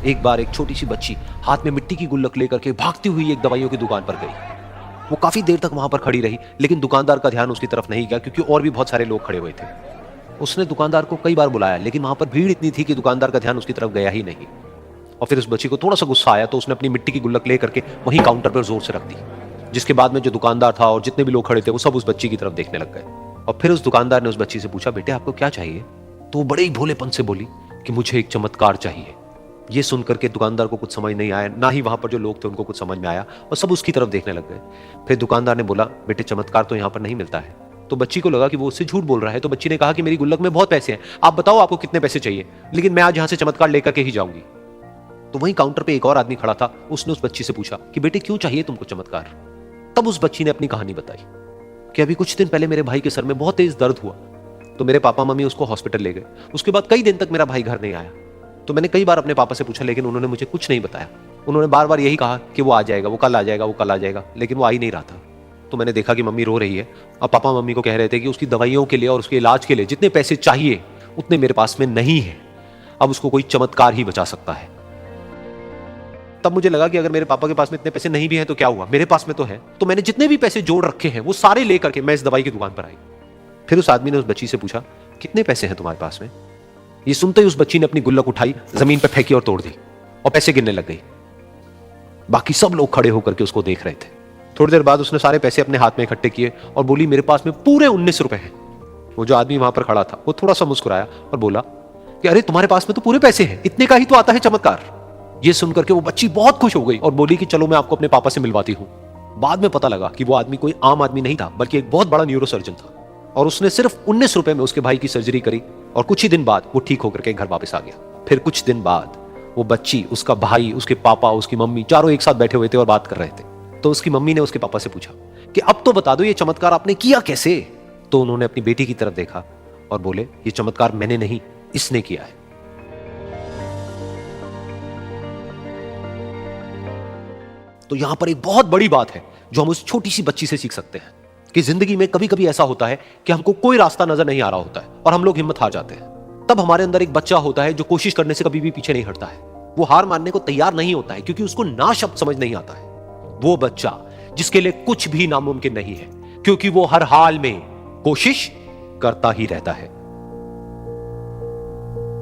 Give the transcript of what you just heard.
एक बार एक छोटी सी बच्ची हाथ में मिट्टी की गुल्लक लेकर के भागती हुई एक दवाइयों की दुकान पर गई। वो काफी देर तक वहां पर खड़ी रही, लेकिन दुकानदार का ध्यान उसकी तरफ नहीं गया क्योंकि और भी बहुत सारे लोग खड़े हुए थे। उसने दुकानदार को कई बार बुलाया, लेकिन वहां पर भीड़ इतनी थी कि दुकानदार का ध्यान उसकी तरफ गया ही नहीं। और फिर उस बच्ची को थोड़ा सा गुस्सा आया तो उसने अपनी मिट्टी की गुल्लक लेकर के वहीं काउंटर पर जोर से रख दी, जिसके बाद में जो दुकानदार था और जितने भी लोग खड़े थे वो सब उस बच्ची की तरफ देखने लग गए। और फिर उस दुकानदार ने उस बच्ची से पूछा, बेटे आपको क्या चाहिए? तो वो बड़े ही भोलेपन से बोली कि मुझे एक चमत्कार चाहिए। ये सुनकर के दुकानदार को कुछ समझ नहीं आया, ना ही वहां पर जो लोग थे उनको कुछ समझ में आया, और सब उसकी तरफ देखने लग गए। फिर दुकानदार ने बोला, बेटे चमत्कार तो यहाँ पर नहीं मिलता है। तो बच्ची को लगा कि वो उससे झूठ बोल रहा है, तो बच्ची ने कहा कि मेरी गुल्लक में बहुत पैसे हैं, आप बताओ आपको कितने पैसे चाहिए, लेकिन मैं आज यहाँ से चमत्कार लेकर के ही जाऊंगी। तो वहीं काउंटर पे एक और आदमी खड़ा था, उसने उस बच्ची से पूछा कि बेटे क्यों चाहिए तुमको चमत्कार? तब उस बच्ची ने अपनी कहानी बताई कि अभी कुछ दिन पहले मेरे भाई के सर में बहुत तेज दर्द हुआ, तो मेरे पापा मम्मी उसको हॉस्पिटल ले गए। उसके बाद कई दिन तक मेरा भाई घर नहीं आया। तो मैंने कई बार अपने पापा से पूछा, लेकिन उन्होंने मुझे कुछ नहीं बताया। उन्होंने बार बार यही कहा कि वो आ जाएगा, वो कल आ जाएगा, वो कल आ जाएगा, लेकिन वो आ ही नहीं रहा था। तो मैंने देखा कि मम्मी रो रही है, और पापा मम्मी को कह रहे थे कि उसकी दवाइयों के लिए और उसके इलाज के लिए जितने पैसे चाहिए उतने मेरे पास में नहीं है, अब उसको कोई चमत्कार ही बचा सकता है। तब मुझे लगा कि अगर मेरे पापा के पास में इतने पैसे नहीं भी हैं तो क्या हुआ, मेरे पास में तो है। तो मैंने जितने भी पैसे जोड़ रखे हैं वो सारे लेकर के मैं इस दवाई की दुकान पर आई। फिर उस आदमी ने उस बच्ची से पूछा, कितने पैसे हैं तुम्हारे पास में? ये सुनते ही उस बच्ची ने अपनी गुल्लक उठाई, जमीन पर फेंकी और तोड़ दी, और पैसे गिनने लग गई। बाकी सब लोग खड़े होकर के उसको देख रहे थे। थोड़ी देर बाद उसने सारे पैसे अपने हाथ में इकट्ठे किए और बोली, मेरे पास में पूरे 19 रुपए हैं। वो जो आदमी वहां पर खड़ा था वो थोड़ा सा मुस्कुराया और बोला कि अरे तुम्हारे पास में तो पूरे पैसे हैं, इतने का ही तो आता है चमत्कार। ये सुनकर के वो बच्ची बहुत खुश हो गई और बोली कि चलो मैं आपको अपने पापा से मिलवाती हूँ। बाद में पता लगा कि वो आदमी कोई आम आदमी नहीं था, बल्कि एक बहुत बड़ा न्यूरोसर्जन था, और उसने सिर्फ 19 रुपए में उसके भाई की सर्जरी करी, और कुछ ही दिन बाद वो ठीक होकर के घर वापस आ गया। फिर कुछ दिन बाद वो बच्ची, उसका भाई, उसके पापा, उसकी मम्मी, चारों एक साथ बैठे हुए थे और बात कर रहे थे। तो उसकी मम्मी ने उसके पापा से पूछा कि अब तो बता दो ये चमत्कार आपने किया कैसे? तो उन्होंने अपनी बेटी की तरफ देखा और बोले, ये चमत्कार मैंने नहीं, इसने किया है। तो यहां पर एक बहुत बड़ी बात है जो हम उस छोटी सी बच्ची से सीख सकते हैं कि जिंदगी में कभी कभी ऐसा होता है कि हमको कोई रास्ता नजर नहीं आ रहा होता है और हम लोग हिम्मत हार जाते हैं। तब हमारे अंदर एक बच्चा होता है जो कोशिश करने से कभी भी पीछे नहीं हटता है। वो हार मानने को तैयार नहीं होता है क्योंकि उसको ना शब्द समझ नहीं आता है। वो बच्चा जिसके लिए कुछ भी नामुमकिन नहीं है, क्योंकि वो हर हाल में कोशिश करता ही रहता है।